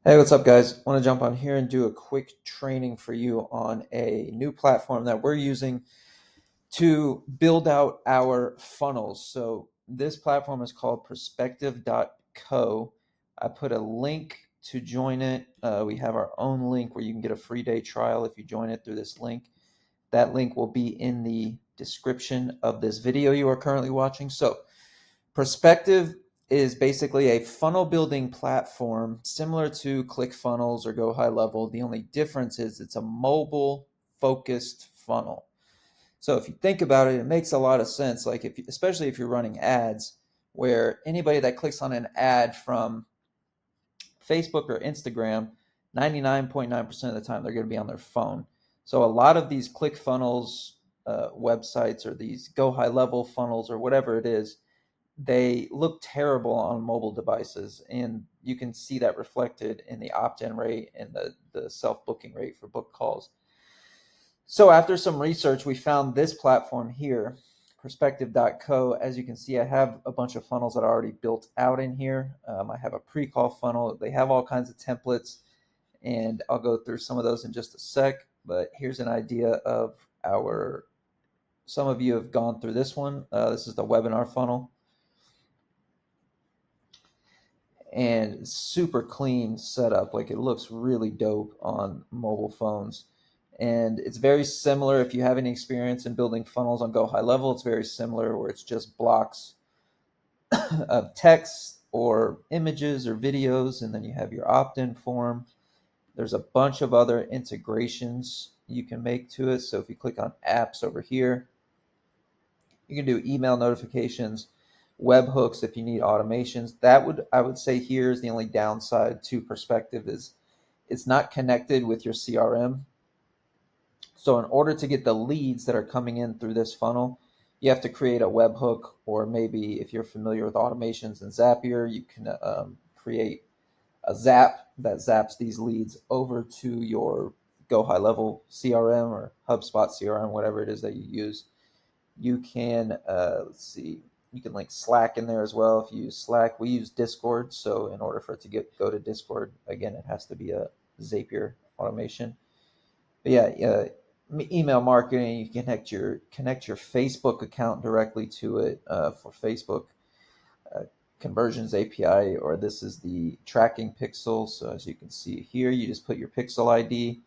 Hey, what's up, guys? Want to jump on here and do a quick training for you on a new platform that we're using to build out our funnels. So, this platform is called perspective.co. I put a link to join it. We have our own link where you can get a free day trial if you join it through this link. That link will be in the description of this video you are currently watching. So, Perspective is basically a funnel building platform similar to ClickFunnels or Go High Level. The only difference is it's a mobile focused funnel. So if you think about it, it makes a lot of sense. Like especially if you're running ads, where anybody that clicks on an ad from Facebook or Instagram, 99.9% of the time they're going to be on their phone. So a lot of these ClickFunnels websites or these Go High Level funnels or whatever it is, they look terrible on mobile devices, and you can see that reflected in the opt-in rate and the self-booking rate for book calls. So after some research, we found this platform here, perspective.co. As you can see, I have a bunch of funnels that are already built out in here. I have a pre-call funnel. They have all kinds of templates, and I'll go through some of those in just a sec. But here's an idea of some of you have gone through this one. This is the webinar funnel. And super clean setup. Like, it looks really dope on mobile phones. And it's very similar. If you have any experience in building funnels on Go High Level, it's very similar, where it's just blocks of text or images or videos, and then you have your opt-in form. There's a bunch of other integrations you can make to it. So if you click on apps over here, you can do email notifications, webhooks if you need automations. I would say here is the only downside to Perspective is it's not connected with your CRM. So in order to get the leads that are coming in through this funnel, you have to create a webhook, or maybe if you're familiar with automations and Zapier, you can create a zap that zaps these leads over to your Go High Level CRM or HubSpot CRM, whatever it is that you use. You can let's see, you can link Slack in there as well. If you use Slack, we use Discord, so in order for it to go to Discord, again, it has to be a Zapier automation. But yeah, email marketing, you connect your Facebook account directly to it for Facebook uh, conversions API, or this is the tracking pixel. So as you can see here, you just put your pixel ID,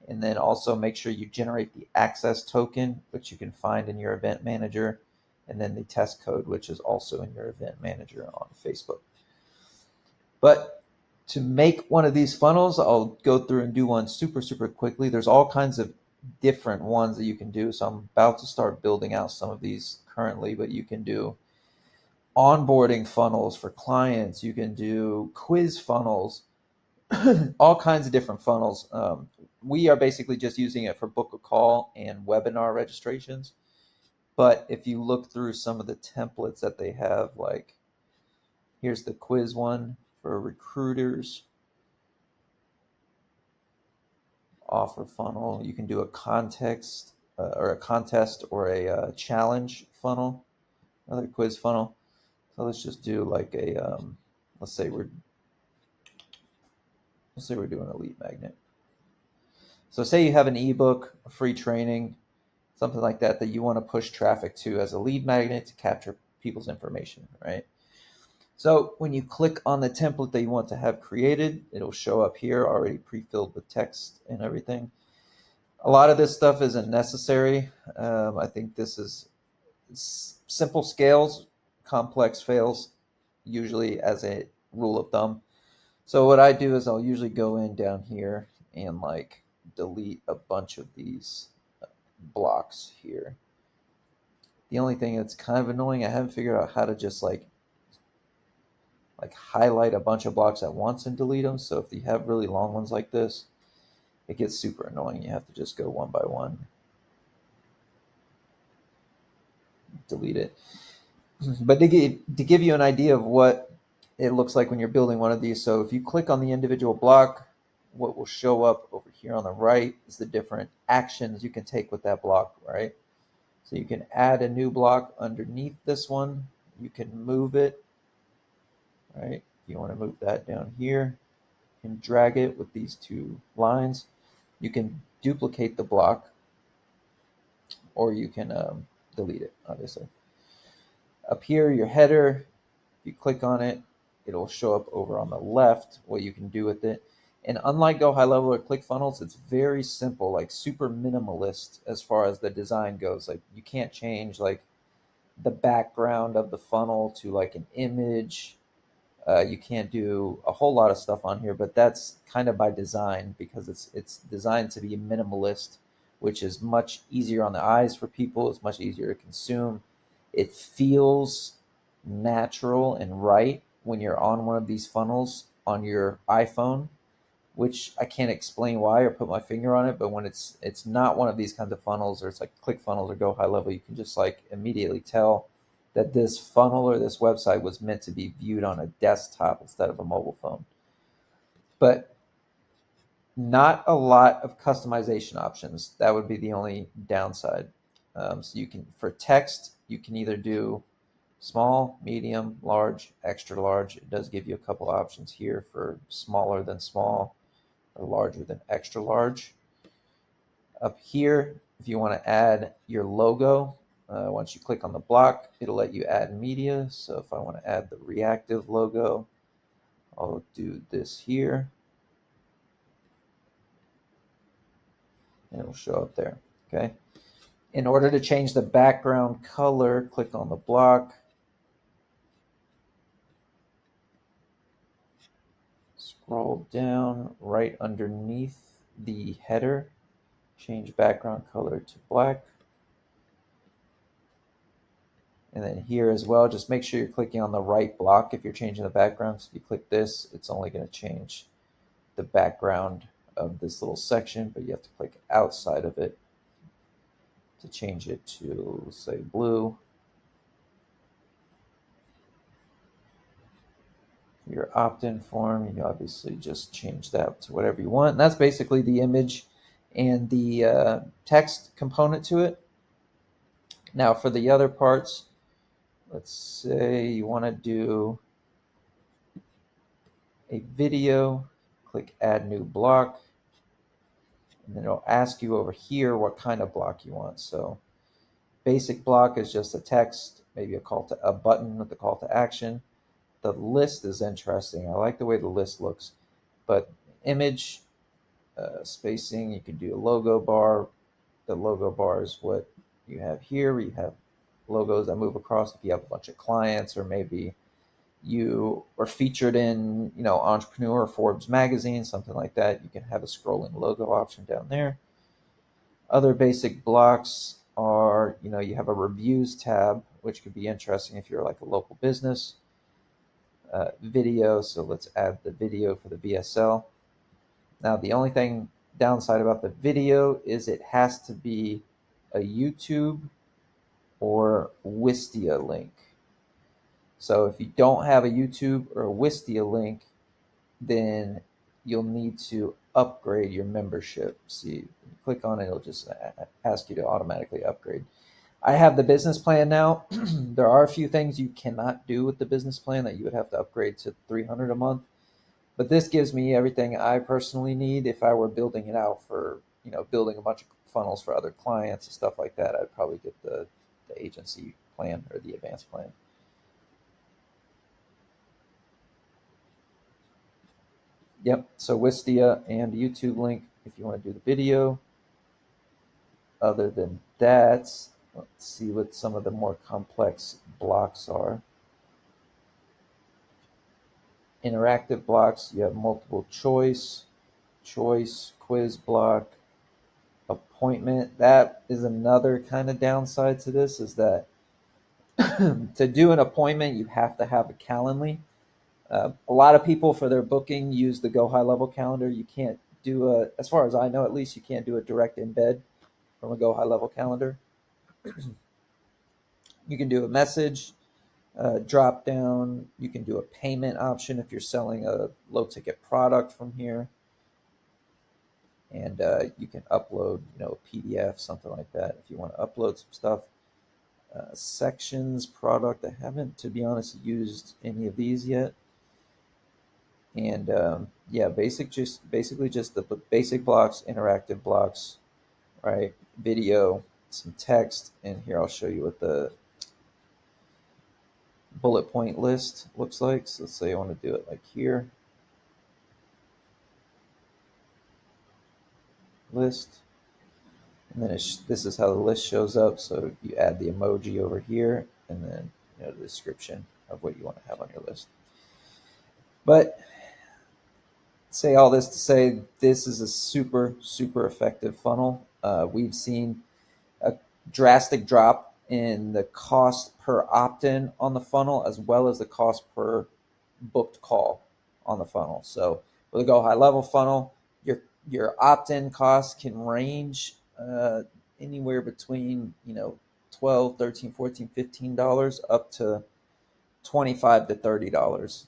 and then also make sure you generate the access token, which you can find in your event manager, and then the test code, which is also in your event manager on Facebook. But to make one of these funnels, I'll go through and do one super quickly. There's all kinds of different ones that you can do. So I'm about to start building out some of these currently, but you can do onboarding funnels for clients. You can do quiz funnels, all kinds of different funnels. We are basically just using it for book a call and webinar registrations. But if you look through some of the templates that they have, like here's the quiz one for recruiters, offer funnel. You can do a context or a contest or a challenge funnel, another quiz funnel. So let's just do like let's say we're doing a lead magnet. So say you have an ebook, a free training, something like that you want to push traffic to as a lead magnet to capture people's information, right? So when you click on the template that you want to have created, it'll show up here already pre-filled with text and everything. A lot of this stuff isn't necessary. I think this is simple scales, complex fails, usually as a rule of thumb. So what I do is I'll usually go in down here and like delete a bunch of these blocks here. The only thing that's kind of annoying, I haven't figured out how to just like highlight a bunch of blocks at once and delete them. So if you have really long ones like this, it gets super annoying. You have to just go one by one, delete it. But to give you an idea of what it looks like when you're building one of these, so if you click on the individual block, what will show up over here on the right is the different actions you can take with that block, right? So you can add a new block underneath this one. You can move it, right? If you want to move that down here, and drag it with these two lines. You can duplicate the block, or you can delete it, obviously. Up here, your header, if you click on it, it'll show up over on the left what you can do with it. And unlike Go High Level or ClickFunnels, it's very simple, like super minimalist as far as the design goes. Like you can't change like the background of the funnel to like an image. You can't do a whole lot of stuff on here, but that's kind of by design because it's designed to be minimalist, which is much easier on the eyes for people. It's much easier to consume. It feels natural and right when you're on one of these funnels on your iPhone, which I can't explain why or put my finger on it, but when it's not one of these kinds of funnels, or it's like ClickFunnels or Go High Level, you can just like immediately tell that this funnel or this website was meant to be viewed on a desktop instead of a mobile phone. But not a lot of customization options. That would be the only downside. So you can, for text, you can either do small, medium, large, extra large. It does give you a couple options here for smaller than small or larger than extra large. Up here, if you want to add your logo, once you click on the block, it'll let you add media. So if I want to add the reactive logo, I'll do this here, and it'll show up there. Okay. In order to change the background color, click on the block, scroll down right underneath the header, change background color to black. And then here as well, just make sure you're clicking on the right block if you're changing the background. So if you click this, it's only going to change the background of this little section, but you have to click outside of it to change it to, say, blue. Your opt-in form, you obviously just change that to whatever you want. And that's basically the image and the text component to it. Now for the other parts, let's say you want to do a video, click add new block, and then it'll ask you over here what kind of block you want. So basic block is just a text, maybe a button with a call to action. The list is interesting. I like the way the list looks, but image spacing, you can do a logo bar. The logo bar is what you have here, where you have logos that move across. If you have a bunch of clients, or maybe you are featured in, Entrepreneur or Forbes magazine, something like that, you can have a scrolling logo option down there. Other basic blocks are, you have a reviews tab, which could be interesting if you're like a local business. Video, so let's add the video for the VSL. Now, the only thing downside about the video is it has to be a YouTube or Wistia link. So if you don't have a YouTube or a Wistia link, then you'll need to upgrade your membership. See, click on it, it'll just ask you to automatically upgrade. I have the business plan now. There are a few things you cannot do with the business plan that you would have to upgrade to $300 a month. But this gives me everything I personally need. If I were building it out for, building a bunch of funnels for other clients and stuff like that, I'd probably get the agency plan or the advanced plan. Yep, so Wistia and YouTube link if you want to do the video. Other than that, let's see what some of the more complex blocks are. Interactive blocks, you have multiple choice, quiz block, appointment. That is another kind of downside to this, is that to do an appointment, you have to have a Calendly. A lot of people for their booking use the Go High Level calendar. You can't do as far as I know, at least, you can't do a direct embed from a Go High Level calendar. You can do a message drop down. You can do a payment option if you're selling a low ticket product from here. And you can upload, a PDF, something like that, if you want to upload some stuff. Sections, product. I haven't, to be honest, used any of these yet. And yeah, basically just the basic blocks, interactive blocks, right? Video, some text, and here I'll show you what the bullet point list looks like. So let's say I want to do it like here, list, and then this is how the list shows up. So you add the emoji over here, and then the description of what you want to have on your list. But say all this to say this is a super effective funnel. We've seen a drastic drop in the cost per opt-in on the funnel, as well as the cost per booked call on the funnel. So with a Go High Level funnel, your opt-in costs can range anywhere between 12, 13, 14, $15 up to $25 to $30.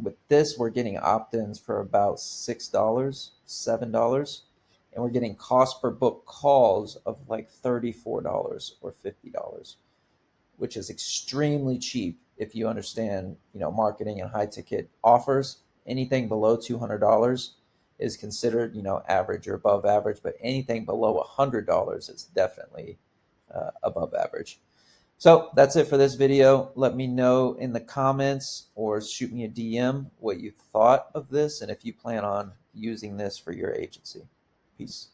With this, we're getting opt-ins for about $6, $7, and we're getting cost per book calls of like $34 or $50, which is extremely cheap if you understand, marketing and high ticket offers. Anything below $200 is considered, average or above average, but anything below $100 is definitely above average. So that's it for this video. Let me know in the comments or shoot me a DM what you thought of this and if you plan on using this for your agency. Peace.